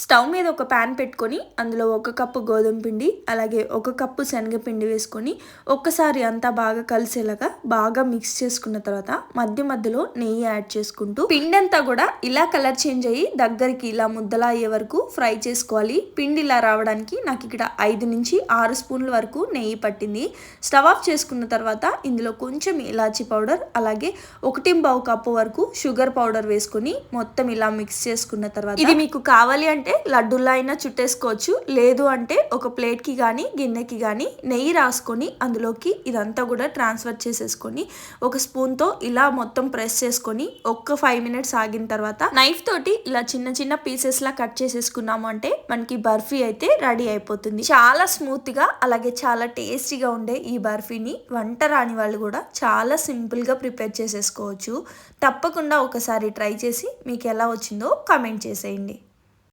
Stove మీద ఒక pan పెట్టుకొని అందులో 1 కప్పు గోధుమ పిండి అలాగే 1 కప్పు శనగపిండి వేసుకొని ఒక్కసారి అంతా బాగా కలిసేలాగా బాగా మిక్స్ చేసుకున్న తర్వాత మధ్య మధ్యలో నెయ్యి యాడ్ చేసుకుంటూ పిండి అంతా కూడా ఇలా కలర్ చేంజ్ అయ్యి దగ్గరికి ఇలా ముద్దలా అయ్యే వరకు ఫ్రై చేసుకోవాలి. పిండి ఇలా రావడానికి నాకు ఇక్కడ 5 నుంచి 6 స్పూన్ల వరకు నెయ్యి పట్టింది. స్టవ్ ఆఫ్ చేసుకున్న తర్వాత ఇందులో కొంచెం ఇలాచీ పౌడర్ అలాగే 1.5 కప్పు వరకు షుగర్ పౌడర్ వేసుకొని మొత్తం ఇలా మిక్స్ చేసుకున్న తర్వాత ఇది మీకు కావాలి అంటే లడ్డూలా అయినా చుట్టేసుకోవచ్చు. లేదు అంటే ఒక ప్లేట్కి కానీ గిన్నెకి కానీ నెయ్యి రాసుకొని అందులోకి ఇదంతా కూడా ట్రాన్స్ఫర్ చేసేసుకొని ఒక స్పూన్తో ఇలా మొత్తం ప్రెస్ చేసుకొని ఒక్క 5 మినిట్స్ ఆగిన తర్వాత నైఫ్ తోటి ఇలా చిన్న చిన్న పీసెస్ లా కట్ చేసేసుకున్నాము అంటే మనకి బర్ఫీ అయితే రెడీ అయిపోతుంది. చాలా స్మూత్గా అలాగే చాలా టేస్టీగా ఉండే ఈ బర్ఫీని వంట రాని వాళ్ళు కూడా చాలా సింపుల్గా ప్రిపేర్ చేసేసుకోవచ్చు. తప్పకుండా ఒకసారి ట్రై చేసి మీకు ఎలా వచ్చిందో కామెంట్ చేసేయండి.